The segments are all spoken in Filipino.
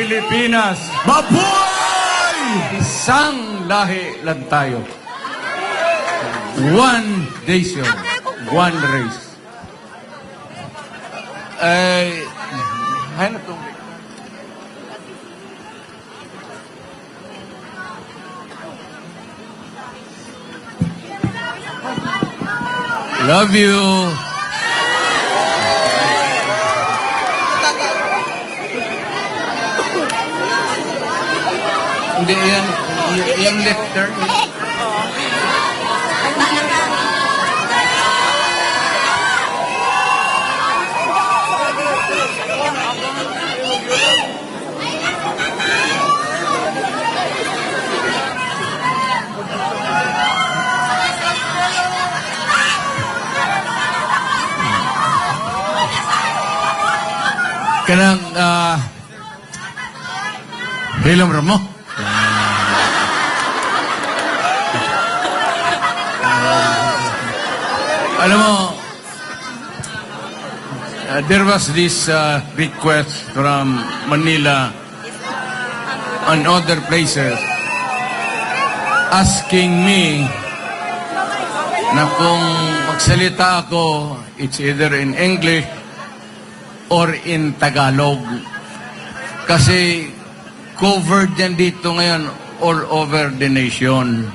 Pilipinas! Mabuhay! Isang lahi lang tayo. One nation, one race. Hanap tong love you. Hindi yan, yung left turn. Kanang, hilam ramo. Alam mo, there was this request from Manila and other places asking me na kung magsalita ako, it's either in English or in Tagalog. Kasi covered yan dito ngayon all over the nation.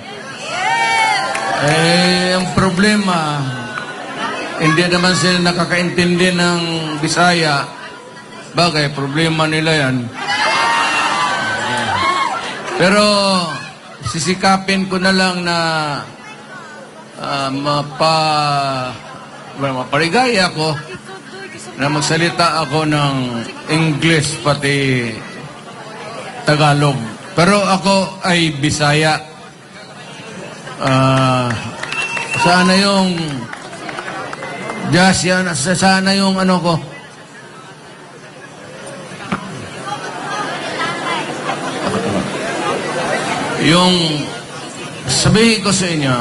Ang problema, hindi naman sila nakakaintindi ng Bisaya. Bagay, problema nila yan. Pero sisikapin ko na lang na maparigaya ko na magsalita ako ng English pati Tagalog. Pero ako ay Bisaya. Sana yung jazz yan, sana yung ano ko. Yung sabihin ko sa inyo,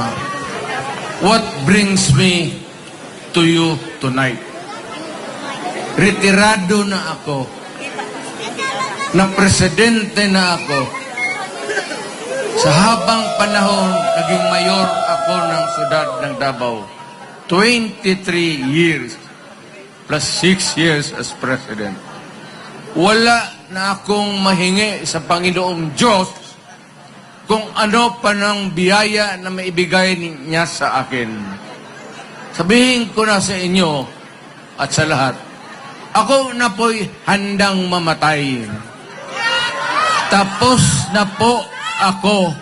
what brings me to you tonight? Retirado na ako. Na presidente na ako. Sa habang panahon, naging mayor ako ng siyudad ng Davao. 23 years plus 6 years as president. Wala na akong mahingi sa Panginoong Diyos kung ano pa ng biyaya na maibigay niya sa akin. Sabihin ko na sa inyo at sa lahat, ako na po'y handang mamatay. Tapos na po ako.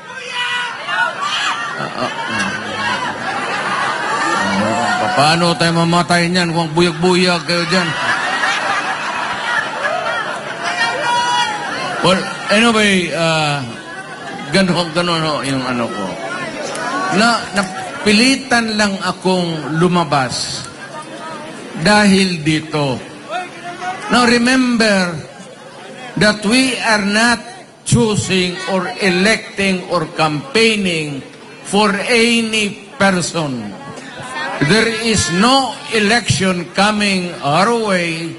Paano tayo mamatay niyan kung buyag-buyag kayo dyan? Well, anyway, gano'n yung ano ko. Napilitan lang akong lumabas dahil dito. Now remember that we are not choosing or electing or campaigning for any person. There is no election coming our way.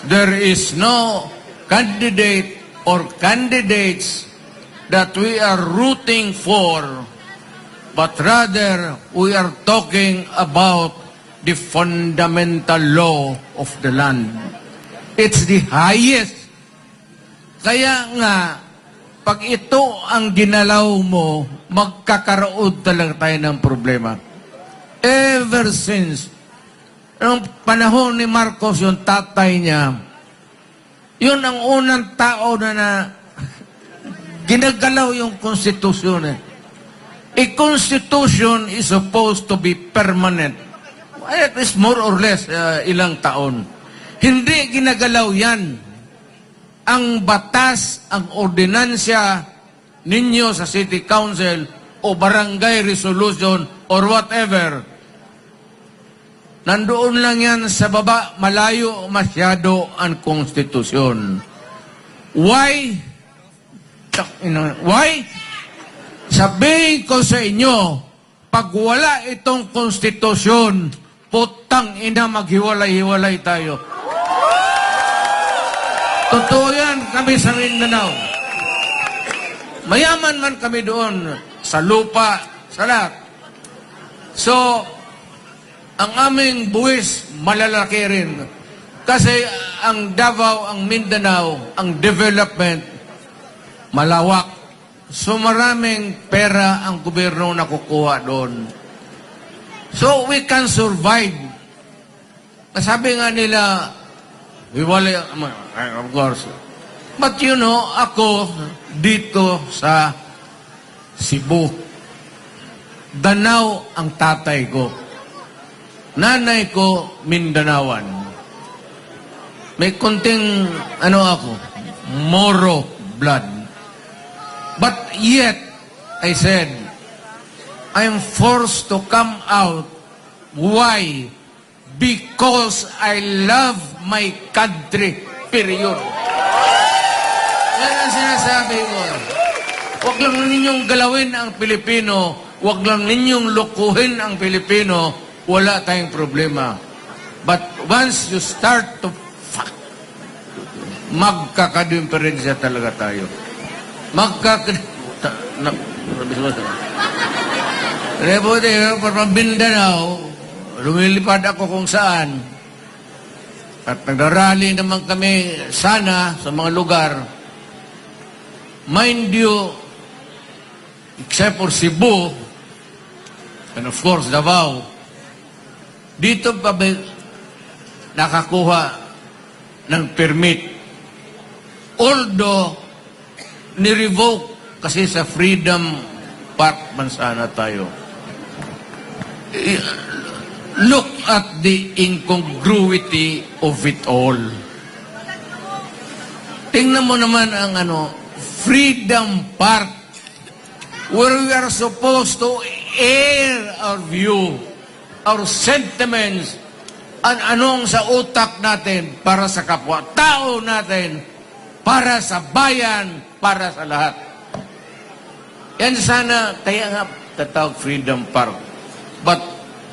There is no candidate or candidates that we are rooting for, but rather we are talking about the fundamental law of the land. It's the highest. Kaya nga, pag ito ang ginalaw mo, magkakaroon talaga tayo ng problema. Ever since, noong panahon ni Marcos, yung tatay niya, yun ang unang tao na ginagalaw yung konstitusyon. A constitution is supposed to be permanent. At least more or less, ilang taon. Hindi ginagalaw yan. Ang batas, ang ordinansya ninyo sa City Council o barangay resolution or whatever, nandoon lang yan sa baba, malayo masyado ang konstitusyon. Why? Why? Sabihin ko sa inyo, pag wala itong konstitusyon, putang ina, maghiwalay-hiwalay tayo. Totoo yan. kami sa Mindanao. Mayaman man kami doon sa lupa, sa lahat. So, ang aming buwis malalaki rin. Kasi ang Davao, ang Mindanao, ang development malawak. So maraming pera ang gobyerno nakukuha doon. So we can survive. Sabi nga nila, hiwalay, of course. But you know, ako dito sa Cebu, Danau ang tatay ko. Nanay ko, Mindanawan. May konting, ako, Moro blood. But yet, I said, I am forced to come out. Why? Because I love my country. Period. Yan ang sinasabi ko. Huwag lang ninyong galawin ang Pilipino. Huwag lang ninyong lukuhin ang Pilipino. Wala tayong problema. But once you start to magkakadimperensya talaga tayo. Rebuti, para Mindanao, lumilipad ako kung saan. At nagdarally naman kami sana sa mga lugar. Mind you, except for Cebu, and of course Davao, dito pa ba nakakuha ng permit? Although, ni-revoke kasi sa Freedom Park man sana tayo. Look at the incongruity of it all. Tingnan mo naman ang Freedom Park, where we are supposed to air our view, our sentiments, anong sa utak natin para sa kapwa-tao natin, para sa bayan, para sa lahat. Yan sana, kaya nga tatawag Freedom Park. But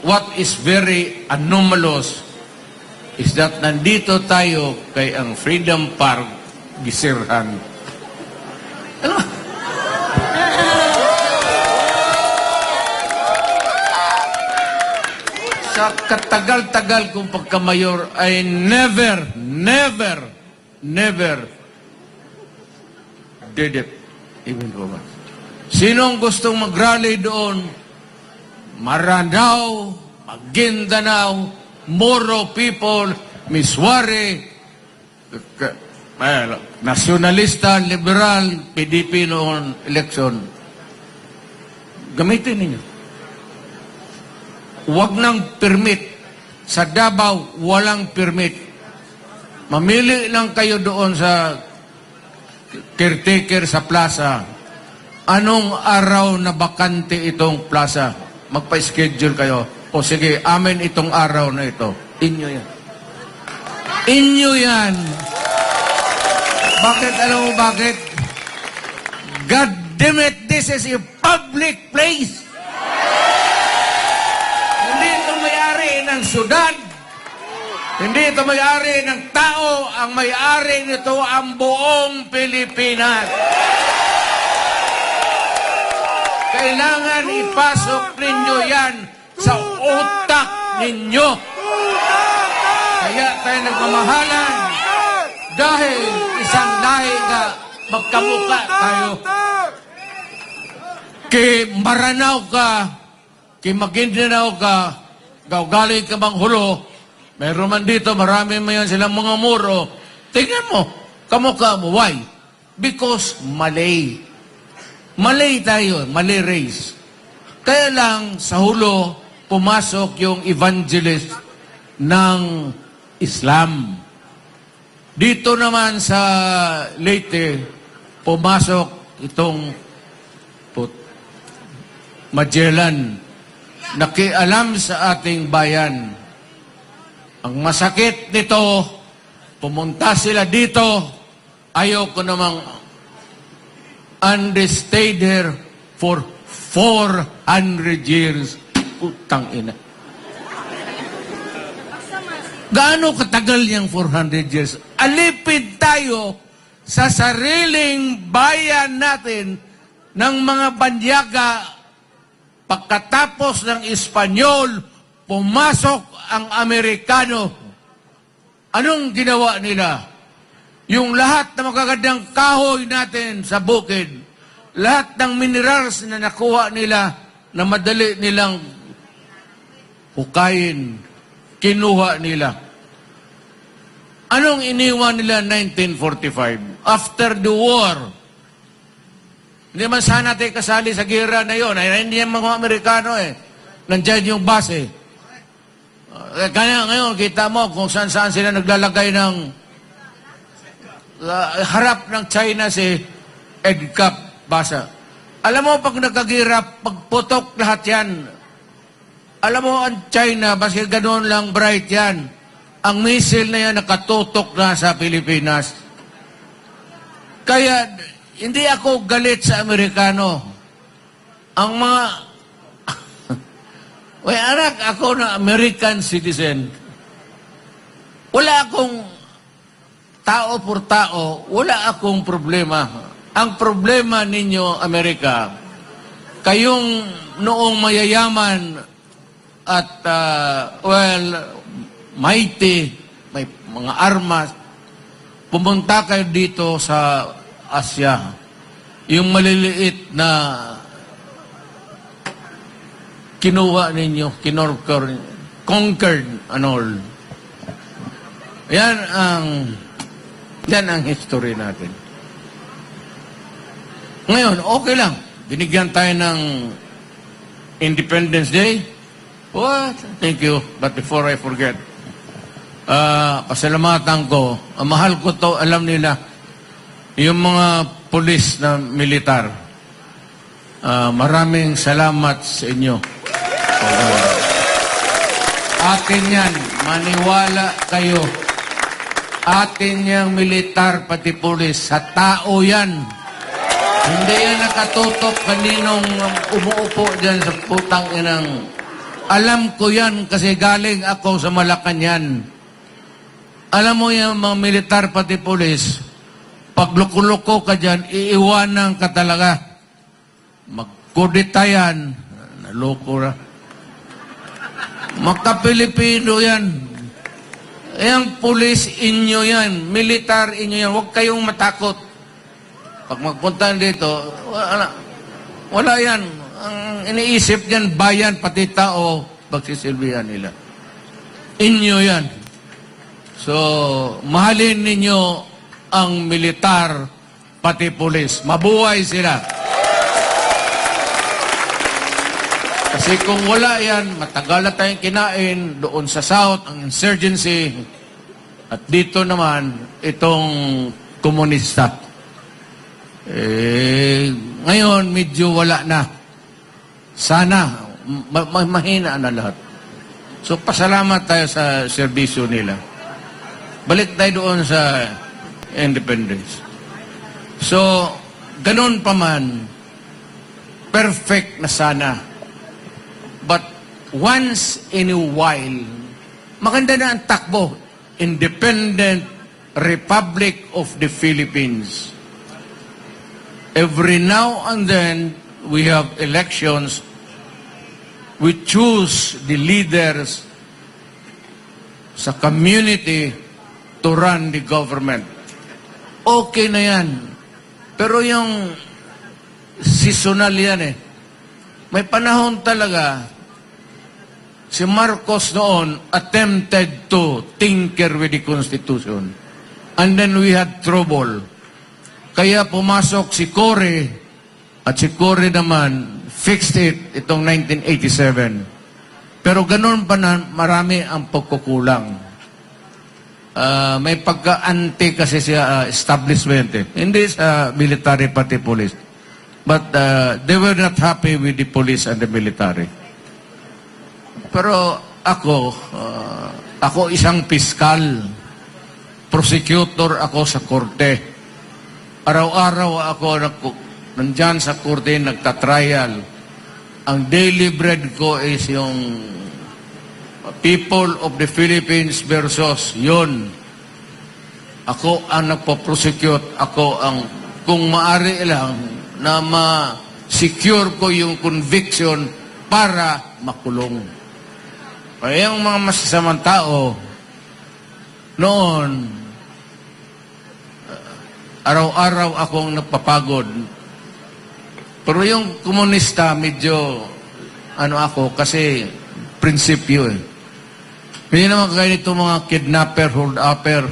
what is very anomalous is that nandito tayo kay ang Freedom Park gisirhan. Ano? Sa katagal-tagal kong pagkamayor, I never did it. Even for once. Sinong gustong mag-rally doon? Maranao, Maguindanao, Moro people, Miswari, nasyonalista, liberal, PDP noon election. Gamitin ninyo. Huwag nang permit. Sa Davao, walang permit. Mamili lang kayo doon sa caretaker sa plaza. Anong araw na bakante itong plaza? Magpa-schedule kayo. O sige, amin itong araw na ito. Inyo yan. Inyo yan. Bakit? Alam mo bakit? God damn it, this is a public place. Hindi ito may-ari ng syudad. Hindi ito may-ari ng tao. Ang may-ari nito ang buong Pilipinas. Kailangan ipasok ninyo yan sa utak ninyo. Kaya tayo nagmamahalan dahil isang lahi nga magkamukha tayo. Kay Maranao ka, kay Maguindanao ka, galing ka bang hulo, meron man dito, marami man yan silang mga Moro. Tingnan mo, kamukha mo. Why? Because Malay. Malay tayo, Malay race. Kaya lang, sa hulo, pumasok yung evangelist ng Islam. Dito naman sa Leyte, pumasok itong Magellan. Nakialam sa ating bayan. Ang masakit nito, pumunta sila dito, ayaw ko namang, and they stayed there for 400 years. Utang ina. Gaano katagal yung 400 years? Alipid tayo sa sariling bayan natin ng mga banyaga. Pagkatapos ng Espanyol, pumasok ang Amerikano. Anong ginawa nila? Yung lahat ng magagandang kahoy natin sa bukid, lahat ng minerals na nakuha nila na madali nilang hukayin, kinuha nila. Anong iniwan nila 1945? After the war, hindi man sana tayo kasali sa gera na yun. Ay, hindi yung mga Amerikano eh. Nandiyan yung base. Kaya ngayon, kita mo kung saan-saan sila naglalagay ng harap ng China si EDCAP basa. Alam mo, pag nagkagira, pagputok lahat yan. Alam mo, ang China, basta ganoon lang bright yan. Ang missile na yan nakatutok na sa Pilipinas. Kaya, hindi ako galit sa Amerikano. Ang mga... Uy, anak, ako na American citizen. Wala akong tao por tao, wala akong problema. Ang problema ninyo, Amerika, kayong noong mayayaman at, mighty, may mga armas, pumunta kayo dito sa Asia. Yung maliliit na kinuha ninyo, conquered and all. Yan ang history natin. Ngayon, okay lang. Binigyan tayo ng Independence Day. What? Thank you. But before I forget, pasalamatan ko, mahal ko to, alam nila, yung mga pulis na militar, maraming salamat sa inyo. Atin yan, maniwala kayo. Atin yung militar pati pulis, sa tao yan. Hindi yan nakatutok kaninong umuupo dyan sa putang inang. Alam ko yan kasi galing ako sa Malacanang. Alam mo yung mga militar pati pulis, pag luko-luko ka dyan, iiwanan ka talaga. Magkudita yan, naloko na. Maka-Pilipino yan. Yang pulis inyo yan, militar inyo yan, huwag kayong matakot. Pag magpunta dito, wala yan. Ang iniisip yan, bayan, pati tao, pagsisilbihan nila. Inyo yan. So, mahalin ninyo ang militar, pati pulis. Mabuhay sila. Kasi kung wala yan, matagal na tayong kinain doon sa South, ang insurgency, at dito naman, itong komunista. Ngayon, medyo wala na. Sana, mahina na lahat. So, pasalamat tayo sa serbisyo nila. Balik tayo doon sa independence. So, ganun pa man, perfect na sana. But once in a while, maganda na ang takbo. Independent Republic of the Philippines. Every now and then, we have elections. We choose the leaders sa community to run the government. Okay na yan. Pero yung seasonal yan eh. May panahon talaga, si Marcos noon attempted to tinker with the Constitution. And then we had trouble. Kaya pumasok si Cory, at si Cory naman fixed it itong 1987. Pero ganun pa na marami ang pagkukulang. May pagka-anti kasi sa establishment eh. Hindi sa military pati police. But they were not happy with the police and the military. Pero ako isang piskal, prosecutor ako sa korte. Araw-araw ako nandyan sa korte, nagtatrial. Ang daily bread ko is yung people of the Philippines versus yun. Ako ang nagpo-prosecute, ako ang, kung maari lang, na ma-secure ko yung conviction para makulong. Kaya yung mga masasamang tao, noon, araw-araw akong nagpapagod. Pero yung komunista, medyo, ako, kasi prinsipyo eh. Hindi naman kaya nito mga kidnapper, hold-upper,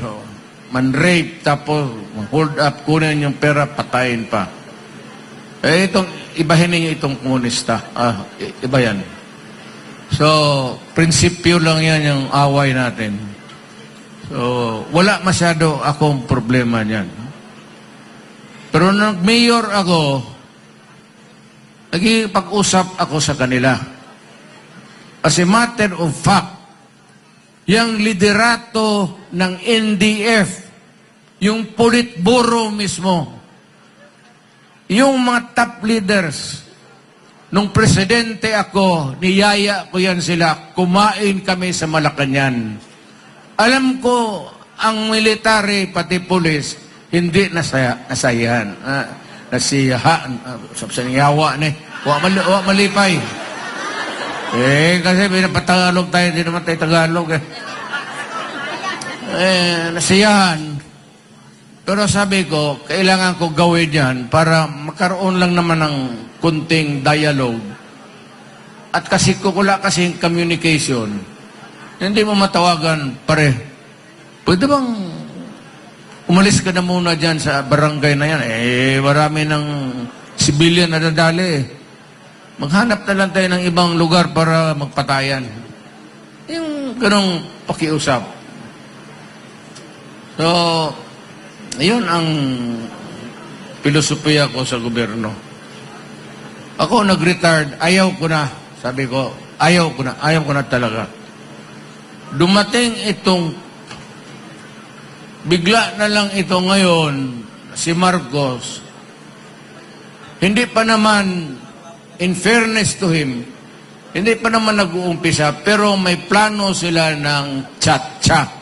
man-rape, tapos hold up, kunin yung pera, patayin pa. Ibahin ninyo itong komunista. Iba yan. So, prinsipyo lang yan yung away natin. So, wala masyado akong problema niyan. Pero nung mayor ako, naging-pag-usap ako sa kanila. As a matter of fact, yung liderato ng NDF, yung politburo mismo, yung mga top leaders, nung presidente ako, niyaya ko yan sila, kumain kami sa Malacañang. Alam ko, ang military, pati pulis, hindi nasayahan. Nasiyahan. Yawa na eh. Wa malipay. Kasi pinapatagalog tayo, hindi naman tayo Tagalog eh. Nasiyahan. Pero sabi ko, kailangan ko gawin yan para magkaroon lang naman ng kunting dialogue. At kasi kukula kasing communication, hindi mo matawagan, pare. Pwede bang umalis ka na muna dyan sa barangay na yan? Marami ng civilian na nadali eh. Maghanap na lang tayo ng ibang lugar para magpatayan. Yung ganong pakiusap. So, ayun ang filosofiya ko sa gobyerno. Ako nag-retired, ayaw ko na. Sabi ko, ayaw ko na talaga. Dumating itong, bigla na lang ito ngayon, si Marcos, hindi pa naman, in fairness to him, hindi pa naman nag-uumpisa, pero may plano sila ng chat-chat.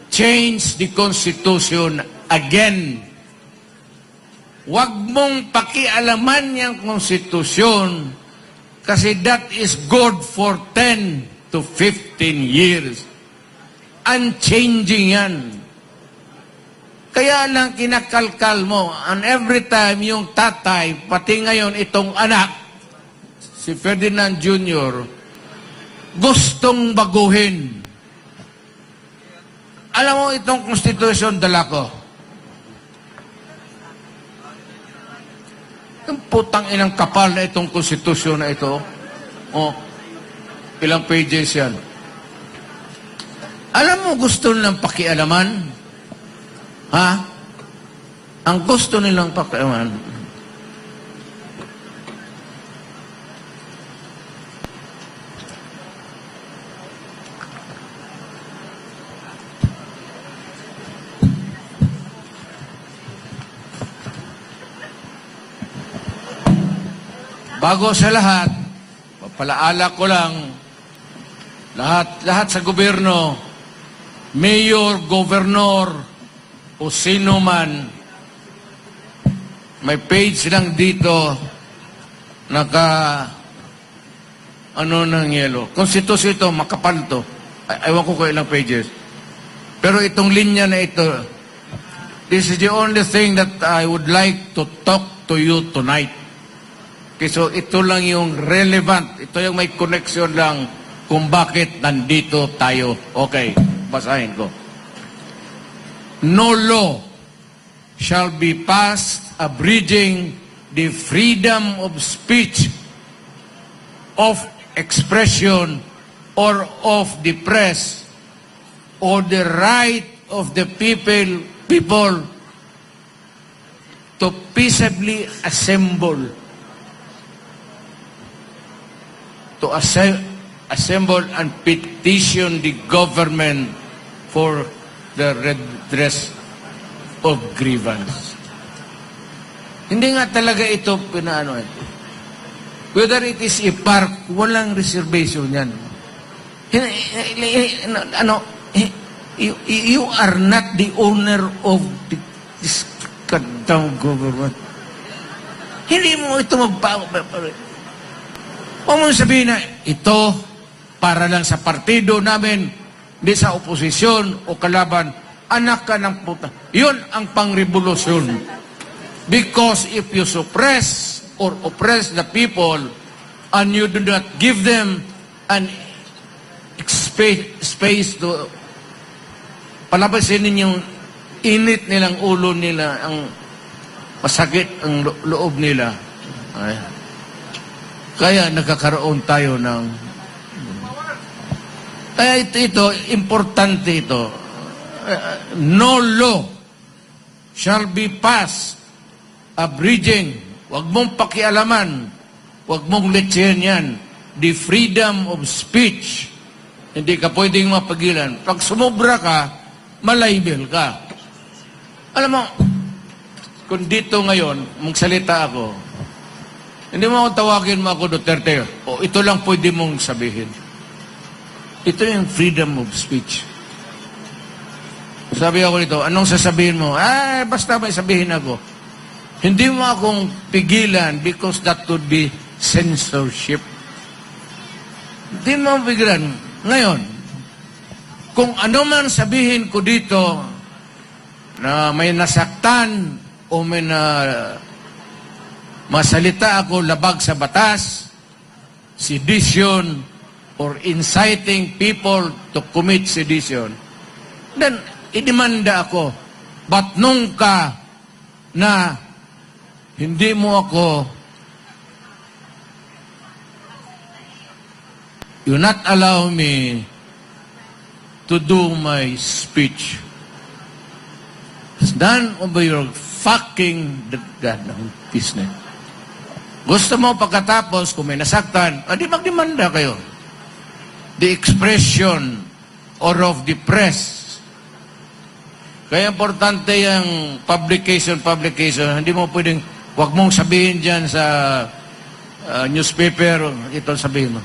Change the Constitution again. Huwag mong pakialaman yung Konstitusyon kasi that is good for 10 to 15 years. Unchanging yan. Kaya lang kinakalkal mo, and every time yung tatay, pati ngayon itong anak, si Ferdinand Jr., gustong baguhin. Alam mo itong Constitution, dala ko. Ang putang inang kapal na itong Constitution na ito. Ilang pages yan. Alam mo gusto nilang pakialaman? Ha? Ang gusto nilang pakialaman, bago sa lahat, papalaala ko lang, lahat sa gobyerno, mayor, gobernador, o sino man, may page lang dito, ng yelo. Konstitusyon ito, makapal to. Ewan ko kung ilang pages. Pero itong linya na ito, this is the only thing that I would like to talk to you tonight. Okay, so ito lang yung relevant. Ito yung may connection lang kung bakit nandito tayo. Okay, basahin ko. No law shall be passed abridging the freedom of speech, of expression, or of the press, or the right of the people to peaceably assemble, assemble and petition the government for the redress of grievance. Hindi nga talaga ito pinaano ito. Whether it is a park, walang reservation yan. You are not the owner of this goddamn government. Hindi mo ito Huwag mo sabihin na ito para lang sa partido namin, hindi sa oposisyon o kalaban. Anak ka ng puta. Yun ang pangrevolusyon. Because if you suppress or oppress the people and you do not give them an space to palabasin ninyong init nilang ulo nila, ang masakit ang loob nila. Ay. Kaya nagkakaroon tayo ng... Kaya ito importante ito. No law shall be passed abridging. Huwag mong pakialaman. Huwag mong letsayan yan. The freedom of speech. Hindi ka pwedeng mapagilan. Pag sumubra ka, malibel ka. Alam mo, kung dito ngayon, magsalita ako, hindi mo ako tawagin mo ako Duterte. O ito lang pwede mong sabihin. Ito yung freedom of speech. Sabi ako nito, anong sasabihin mo? Basta may sabihin ako. Hindi mo akong pigilan because that would be censorship. Hindi mo pigilan. Ngayon, kung ano man sabihin ko dito na may nasaktan o may masalita ako labag sa batas, sedition, or inciting people to commit sedition, then idemanda ako. But nung ka na hindi mo ako, you not allow me to do my speech. It's none of your fucking goddamn business. Gusto mo pagkatapos, kung may nasaktan, di magdemanda kayo. The expression or of the press. Kaya importante yung publication. Hindi mo pwedeng, huwag mong sabihin dyan sa newspaper, ito sabihin mo.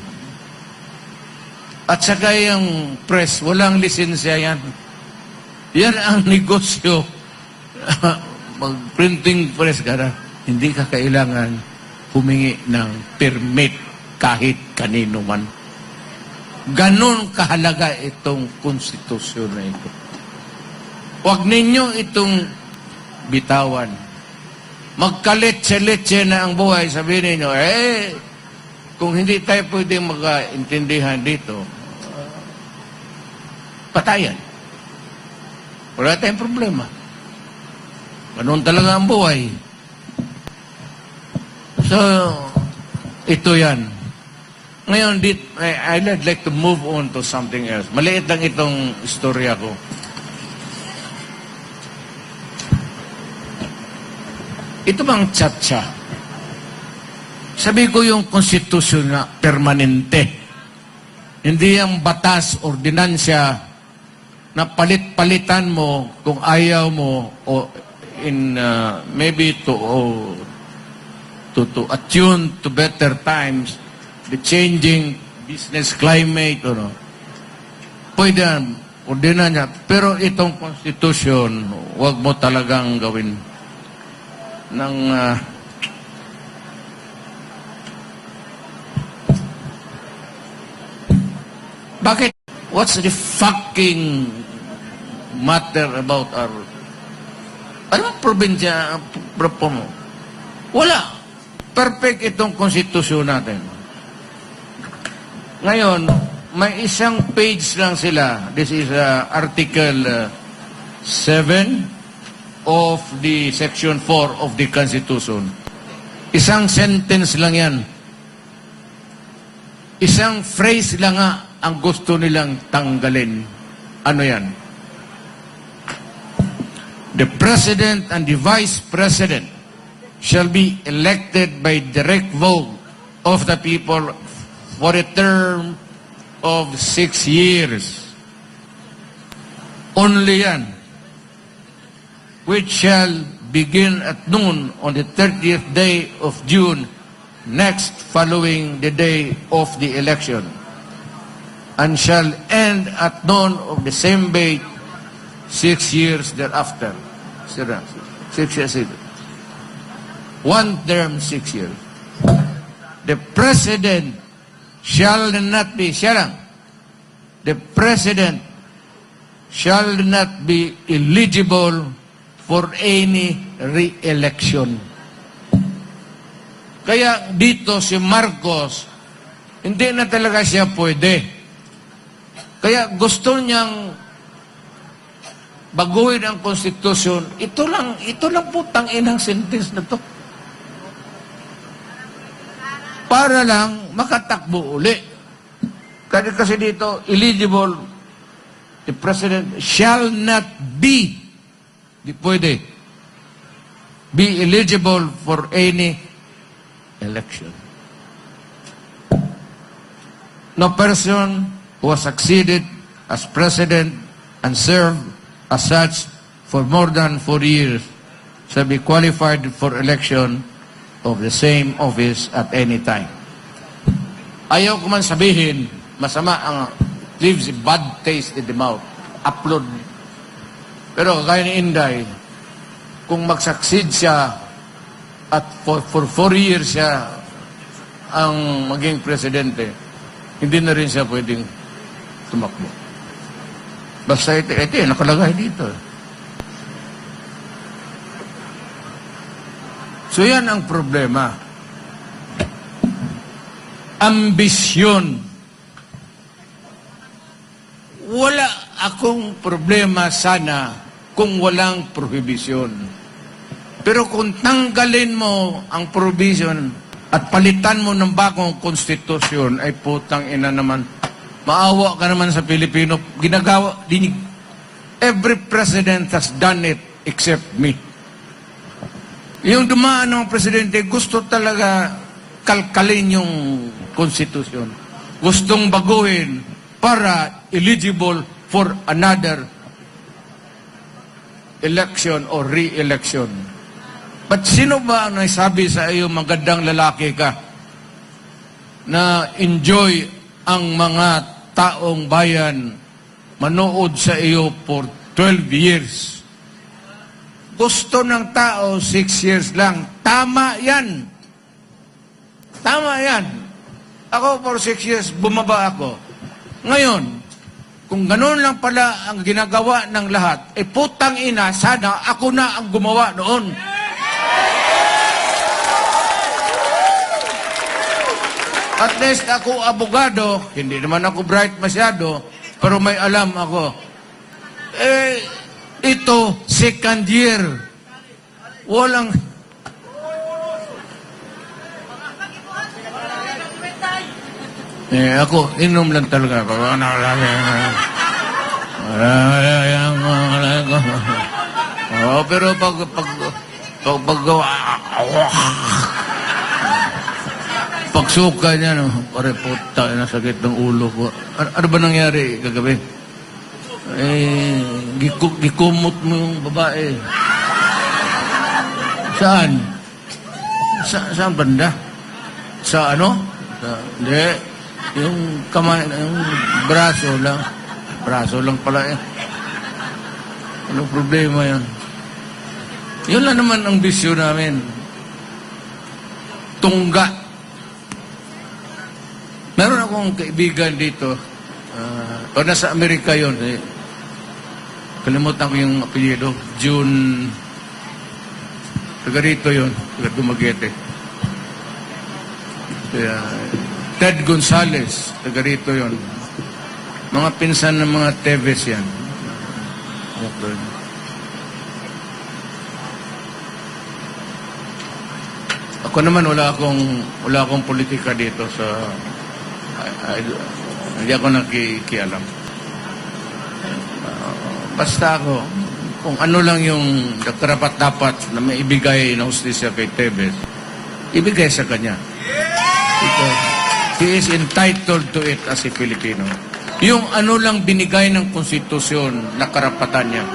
At saka yung press, walang lisensya yan. Yan ang negosyo. Mag-printing press ka na, hindi ka kailangan humingi ng permit kahit kanino man. Ganon kahalaga itong konstitusyon na ito. Huwag ninyo itong bitawan. Magkaletse-letse na ang buhay, sabihin ninyo, kung hindi tayo pwedeng magkaintindihan dito, patayan. Wala tayong problema. Ganon talaga ang buhay. So, ito yan. Ngayon, I'd like to move on to something else. Maliit lang itong istorya ko. Ito bang tsa-tsa? Sabi ko yung konstitusyon na permanente. Hindi yung batas, ordinansya na palit-palitan mo kung ayaw mo o in maybe to attune to better times, the changing business climate, pwede yan, ordinansya. Pero itong konstitusyon, huwag mo talagang gawin ng bakit? What's the fucking matter about our anong probinsya mo? Wala. Perfect itong konstitusyon natin. Ngayon, may isang page lang sila. This is Article 7 of the Section 4 of the Constitution. Isang sentence lang yan. Isang phrase lang nga ang gusto nilang tanggalin. Ano yan? The President and the Vice President shall be elected by direct vote of the people for a term of 6 years. Only yan. Which shall begin at noon on the 30th day of June next following the day of the election, and shall end at noon of the same day 6 years thereafter. 6 years ago. 1 term, 6 years. The President shall not be, the President shall not be eligible for any re-election. Kaya dito si Marcos, hindi na talaga siya pwede. Kaya gusto niyang baguhin ang konstitusyon. Ito lang po tanginang sentence na to. Para lang makatakbo uli. Kasi dito, eligible, the President shall not be, di pwede, be eligible for any election. No person who has succeeded as President and served as such for more than 4 years shall be qualified for election of the same office at any time. Ayaw ko man sabihin, masama ang leaves a bad taste in the mouth. Upload. Pero kaya ni Inday, kung mag-succeed siya at for 4 years siya ang maging presidente, hindi na rin siya pwedeng tumakbo. Basta ito nakalagay dito. So yan ang problema. Ambisyon. Wala akong problema sana kung walang prohibisyon. Pero kung tanggalin mo ang prohibition at palitan mo ng bagong konstitusyon, ay putang ina naman. Maawa ka naman sa Pilipino. Every president has done it except me. Yung dumaan ng presidente, gusto talaga kalkalin yung konstitusyon. Gustong baguhin para eligible for another election or re-election. But sino ba ang nagsabi sa iyo, magandang lalaki ka, na enjoy ang mga taong bayan manood sa iyo for 12 years? Gusto ng tao, 6 years lang. Tama yan. Tama yan. Ako for 6 years, bumaba ako. Ngayon, kung gano'n lang pala ang ginagawa ng lahat, putang ina, sana ako na ang gumawa noon. At least ako abogado, hindi naman ako bright masyado, pero may alam ako. Ito, second year. Walang... ako, inom lang talaga. Pero pag pagsuka niya, no, pare puta, nasakit ng ulo ko. Ano ba nangyari kagabi? Gikumot mo yung babae. Saan? Saan banda? Sa ano? Hindi. Yung kamay, yung braso lang. Braso lang pala eh. Anong problema yan? Yun lang naman ang bisyo namin. Tungga. Meron akong kaibigan dito. Nasa Amerika yun. Kalimutan ko yung apelyido. June. Taga rito yun. Taga Dumaguete. Kaya... Ted Gonzales, taga rito yun. Mga pinsan ng mga Teves yan. Ako naman wala akong politika dito sa hindi ako nakikialam. Basta ako, kung ano lang yung karapat-dapat na maibigay na hustisya kay Teves, ibigay sa kanya. Ito. He is entitled to it as a Filipino. Yung ano lang binigay ng konstitusyon na karapatan niya.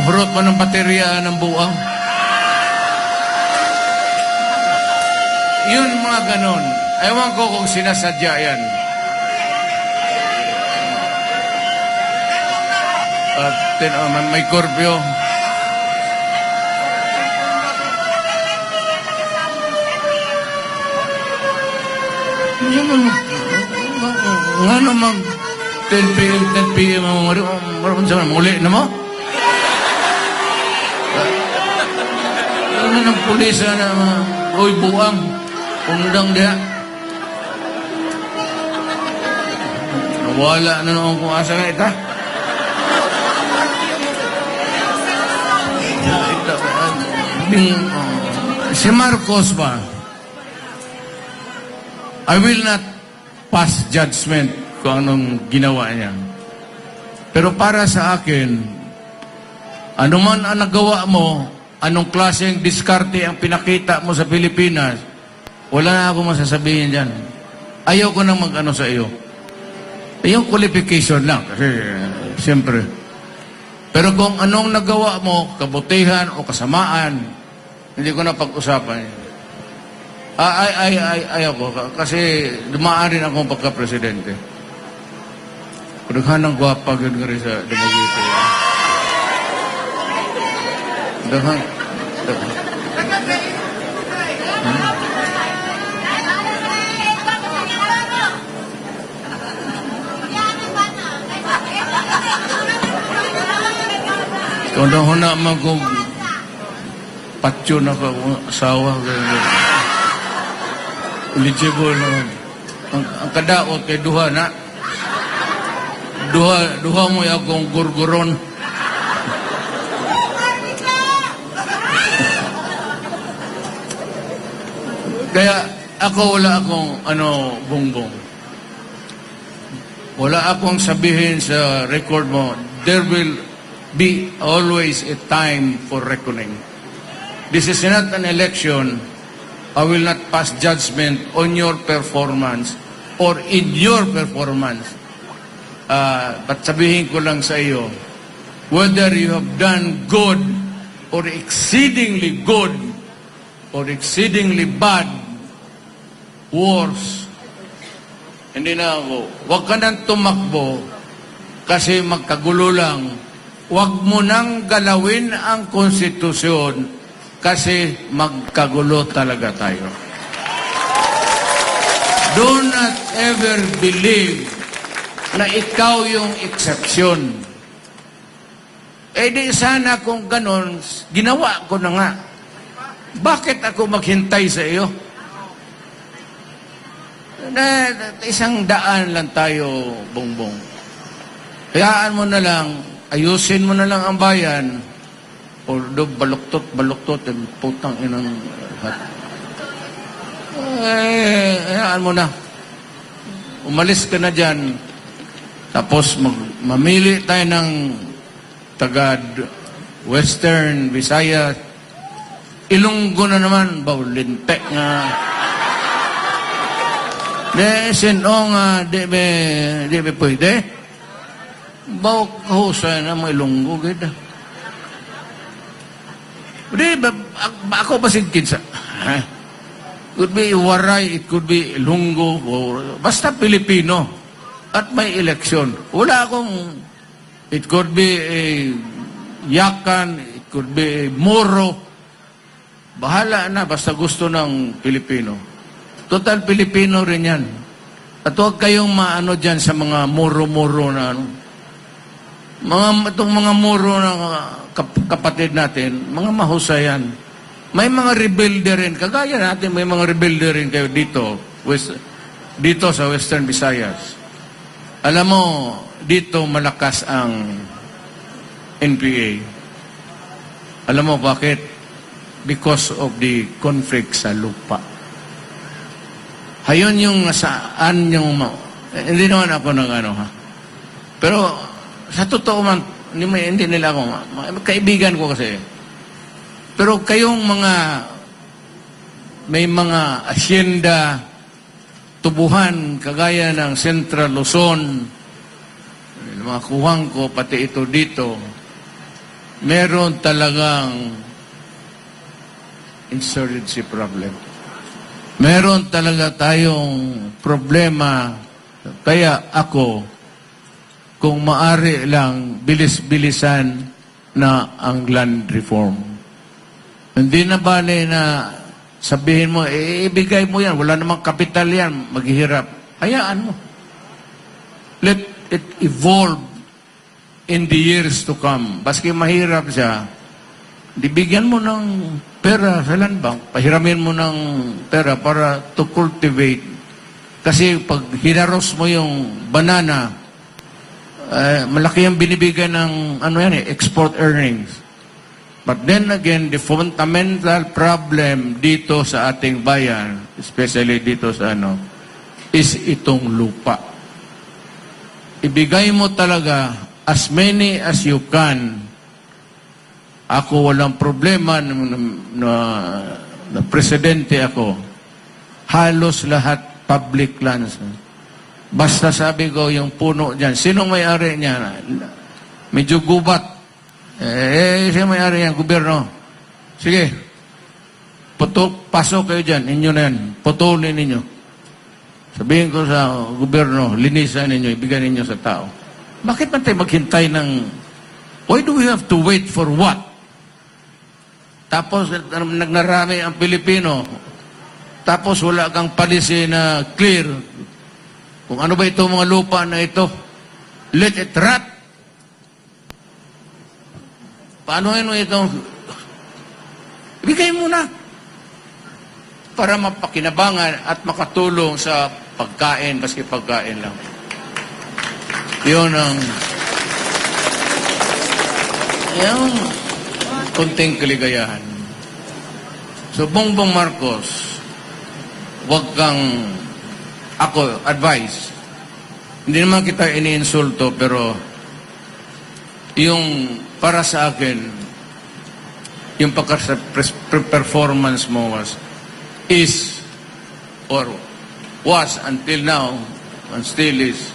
hurot mo ng baterya ng buang. Yun mga ganon. Ewan ko kung sinasadya yan. At may kurbyo. Nga naman 10 p.m. Maraming sa muli na mo? Ano ng pulisa na uy buang undang dia wala na noong kung asa nga ita si Marcos ba I will not pass judgment kung anong ginawa niya. Pero para sa akin, ano man ang nagawa mo, anong klaseng diskarte ang pinakita mo sa Pilipinas, wala na ako masasabihin dyan. Ayaw ko nang mag-ano sa iyo. Yung qualification lang, kasi siyempre. Pero kung anong nagawa mo, kabutihan o kasamaan, hindi ko na pag-usapan. Ayaw ko, kasi dumaan rin akong pagka-presidente. Pagkahanang gwapa yun nga rin sa Dumaguete. Dahang. Kung na man kong patyo na ka asawa, eligible naman. Ang kadaot kay duha na. Duha mo yung akong gurguron. Kaya ako wala akong bongbong. Wala akong sabihin sa record mo, there will be always a time for reckoning. This is not an election. I will not pass judgment on your performance or in your performance. But sabihin ko lang sa iyo, whether you have done good or exceedingly good or exceedingly bad, worse, hindi na ako. Huwag ka nang tumakbo kasi magkagulo lang. Huwag mo nang galawin ang konstitusyon kasi magkagulo talaga tayo. Do not ever believe na ikaw yung exception. Eh di sana kung ganon, ginawa ko na nga. Bakit ako maghintay sa iyo? Isang daan lang tayo, bongbong. Hayaan mo na lang, ayusin mo na lang ang bayan, although baluktot, putang inang hayaan mo na. Umalis ka na dyan, tapos mamili tayo ng tagad, Western, Visayas, Ilonggo na naman, Baulinte nga. Di be pwede. Bawa kahusay na mga Ilonggo, ganda. Di ba, ako ba kinsa? Could be Waray, it could be Ilonggo, basta Pilipino. At may eleksyon. Wala akong, it could be a Yakan, it could be a Moro. Bahala na, basta gusto ng Pilipino. Total Pilipino rin yan. At huwag kayong maano dyan sa mga muro-muro na ano. Itong mga muro na kapatid natin, mga mahusayan. May mga rebelde rin. Kagaya natin, may mga rebelde rin kayo dito. Dito sa Western Visayas. Alam mo, dito malakas ang NPA. Alam mo bakit? Because of the conflict sa lupa. Hayon yung saan yung hindi naman ako ng ano ha. Pero sa totoo man, hindi nila ako kaibigan ko kasi. Pero kayong may mga asyenda, tubuhan, kagaya ng Central Luzon, mga kuwang ko, pati ito dito, meron talagang insurgency problem. Meron talaga tayong problema. Kaya ako, kung maari lang, bilis-bilisan na ang land reform. Hindi na bale na sabihin mo, ibigay mo yan, wala namang kapital yan, maghihirap. Hayaan mo. Let it evolve in the years to come. Baski mahirap siya, bigyan mo ng pera sa land bank, pahiramin mo ng pera para to cultivate. Kasi pag hinaros mo yung banana, malaki ang binibigay ng export earnings. But then again, the fundamental problem dito sa ating bayan, especially dito sa is itong lupa. Ibigay mo talaga as many as you can. Ako walang problema na presidente ako. Halos lahat public lands. Basta sabi ko yung puno dyan. Sinong may-ari niya? Medyo gubat. Sino may-ari yan? Gobyerno. Sige. Pasok kayo dyan. Inyo na yan. Putulin ninyo. Sabihin ko sa gobyerno, linisan ninyo, ibigay ninyo sa tao. Bakit man tayo maghintay ng... Why do we have to wait for what? Tapos nagnarami ang Pilipino. Tapos wala kang policy na clear. Kung ano ba ito mga lupa na ito, let it rot. Paano ito? Ibigay mo na. Para mapakinabangan at makatulong sa pagkain, maski pagkain lang. Yun ang konting kaligayahan. So, Bongbong Marcos, wag kang, ako, advice. Hindi naman kita iniinsulto, pero yung para sa akin, yung performance mo is, or was until now, and still is,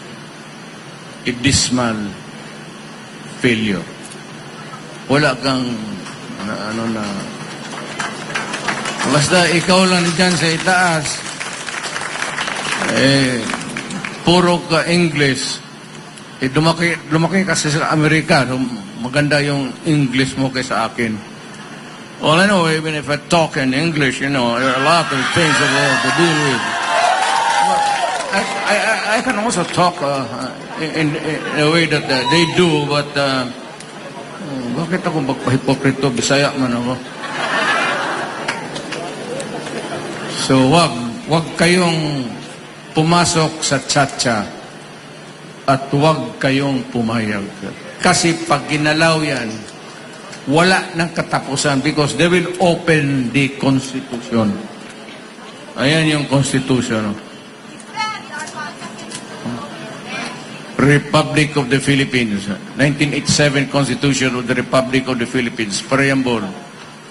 a dismal failure. Wala kang basta ikaw lang dyan sa itaas, puro ka English. Lumaki kasi sa Amerika, maganda yung English mo kaysa akin. Well, I know, even if I talk in English, there are a lot of things that we have to deal with. I can also talk in a way that they do, but bakit ako magpahipokrito? Bisaya man ako. So, wag kayong pumasok sa tsa-tsa at wag kayong pumayag. Kasi pag ginalaw yan, wala ng katapusan because they will open the Constitution. Ayan yung Constitution. Republic of the Philippines, 1987 Constitution of the Republic of the Philippines, Preamble.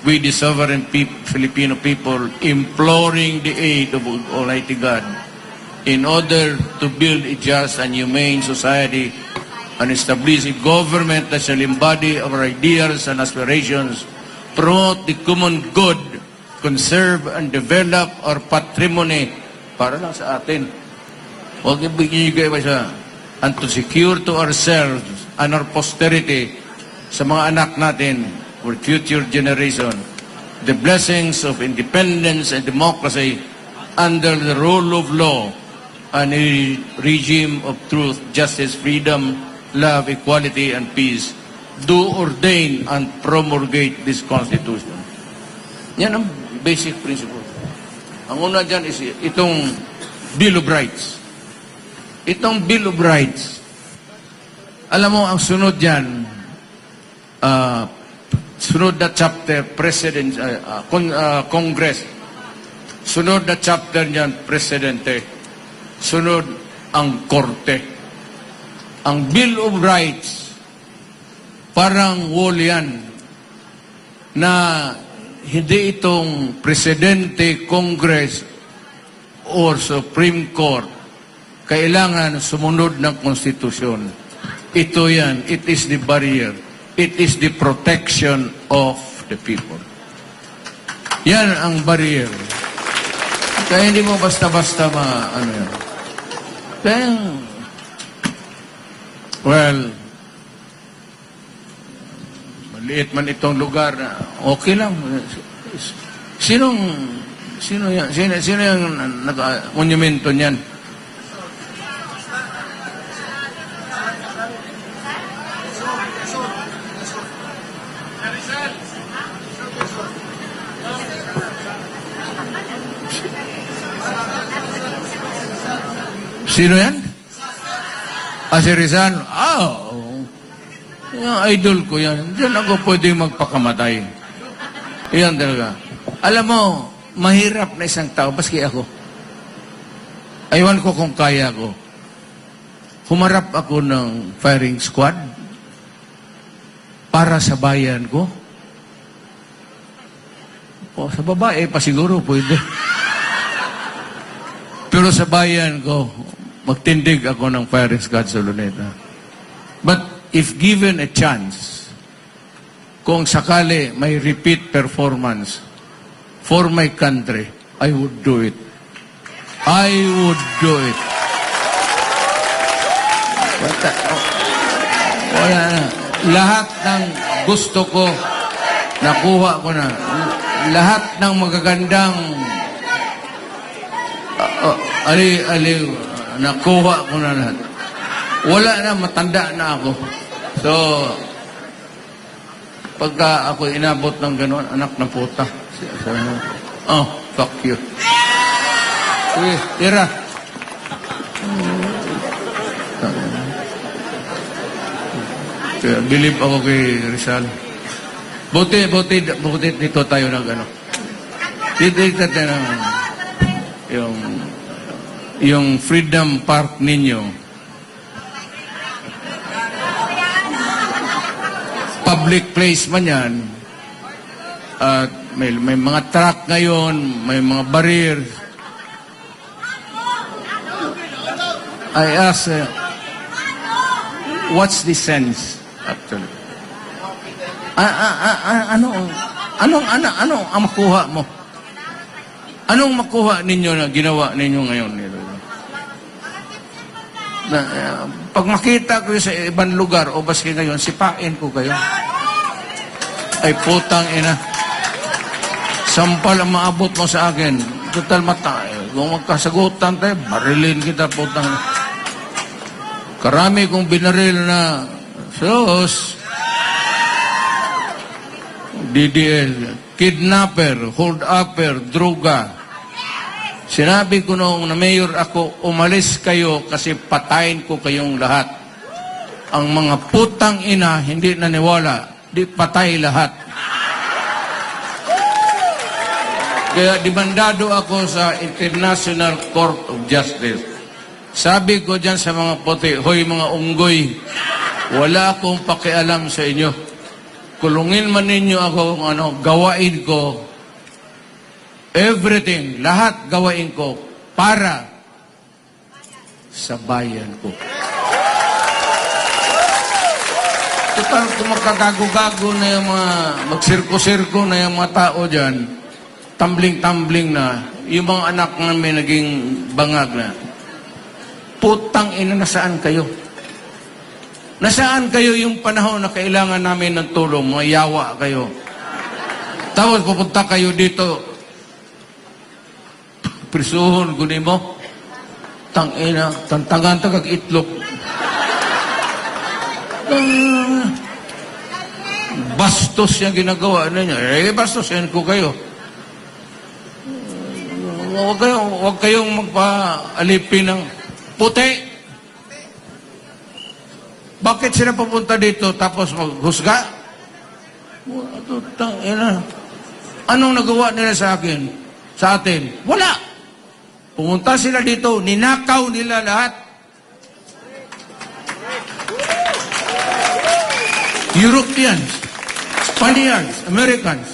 We, the sovereign Filipino people, imploring the aid of Almighty God in order to build a just and humane society and establish a government that shall embody our ideals and aspirations, promote the common good, conserve and develop our patrimony para lang sa atin. Huwag ibigay ba siya? And to secure to ourselves and our posterity sa mga anak natin for future generation the blessings of independence and democracy under the rule of law and a regime of truth, justice, freedom, love, equality, and peace. Do ordain and promulgate this Constitution. Yan ang basic principle. Ang una dyan is itong Bill of Rights. Itong Bill of Rights, alam mo, ang sunod dyan, sunod na chapter, Congress. Sunod na chapter niyan, Presidente. Sunod ang Korte. Ang Bill of Rights, parang wall yan, na hindi itong Presidente, Congress, or Supreme Court kailangan sumunod ng konstitusyon. Ito yan. It is the barrier. It is the protection of the people. Yan ang barrier. Kaya hindi mo basta-basta ano yan. Kaya, well, maliit man itong lugar na okay lang. Sino yan? Sino yung monumento niyan? Sino yan? Si Rizal. Yung idol ko yan. Diyan ako pwede magpakamatay. Yan talaga. Alam mo, mahirap na isang tao, baski ako. Aywan ko kung kaya ko. Humarap ako ng firing squad para sa bayan ko. O, sa babae pa siguro pwede. Pero sa bayan ko, magtindig ako ng firing squad sa Luneta. But if given a chance, kung sakali may repeat performance for my country, I would do it. I would do it. Wala na. Lahat ng gusto ko, nakuha ko na. Lahat ng magagandang aliw, nakuha ko na lahat. Wala na, matanda na ako. So, pagka ako inabot ng gano'n, anak ng puta. Oh, fuck you. Sige, tira. Kaya believe ako kay Rizal. Buti dito tayo nag ano. Dito tayo ng yung Freedom Park ninyo. Public place man yan. At may mga truck ngayon, may mga barrier. I ask, what's the sense actually? Anong ang makuha mo? Anong makuha ninyo na ginawa ninyo ngayon? Pag makita ko sa ibang lugar o baski ngayon, sipain ko kayo. Ay putang ina. Sampal ang maabot mo sa akin. Total mata. Kung magkasagutan tayo, barilin kita putang ina. Karami kong binaril na sos. DDL, kidnapper, hold-upper, droga. Sinabi ko noong na mayor ako, umalis kayo kasi patayin ko kayong lahat. Ang mga putang ina, hindi naniwala, di patay lahat. Kaya dimandado ako sa International Court of Justice. Sabi ko dyan sa mga puti, hoy mga unggoy, wala akong pakialam sa inyo. Kulungin man ninyo ako kung ano, gawain ko. Everything, lahat gawain ko para sa bayan ko. Total, kung magkagago-gago na yung mga, magsirko-sirko na yung mga tao dyan, tumbling-tumbling na, yung mga anak namin naging bangag na, putang ina, nasaan kayo? Nasaan kayo yung panahon na kailangan namin ng tulong? Mayawa kayo. Tapos pupunta kayo dito, prisuhon, gunin mo, tangina, tantangan tagag itlog. Bastos yung ginagawa ninyo. Bastosin ko kayo. Huwag kayong magpa-alipin ng puti. Bakit sila pupunta dito tapos maghusga? Anong nagawa nila sa akin? Sa atin? Wala. Pumunta sila dito, ninakaw nila lahat. Europeans, Spaniards, Americans.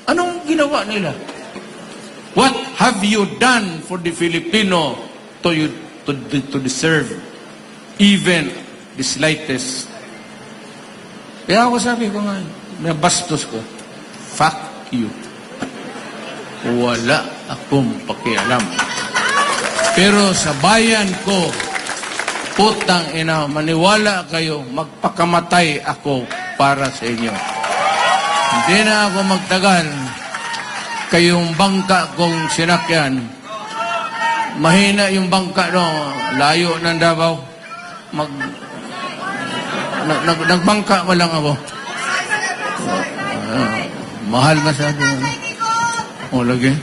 Anong ginawa nila? What have you done for the Filipino to deserve even the slightest Kaya ako sabi ko nga, nabastos ko, fuck you. Wala akong pakialam. Pero sa bayan ko, putang ina, maniwala kayo, magpakamatay ako para sa inyo. Hindi na ako magtagal. Kayong bangka kong sinakyan, mahina yung bangka, no, layo ng Davao. Nagbangka mo lang ako. Mahal masyado. O, lagi.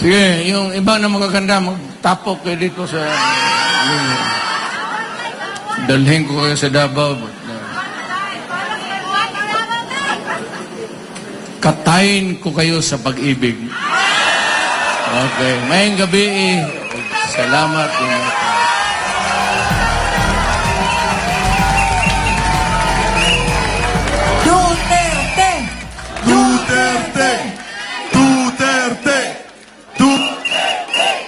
Sige, yung iba na magaganda, magtapok kayo dito sa... dalhin ko kayo sa Davao. Katayin ko kayo sa pag-ibig. Okay. Mayang gabi eh. Salamat. Duterte! Duterte! Duterte! Duterte!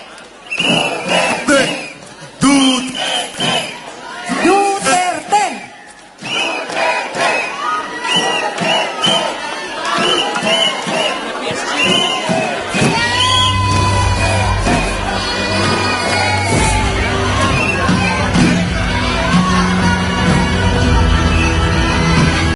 Duterte! Duterte!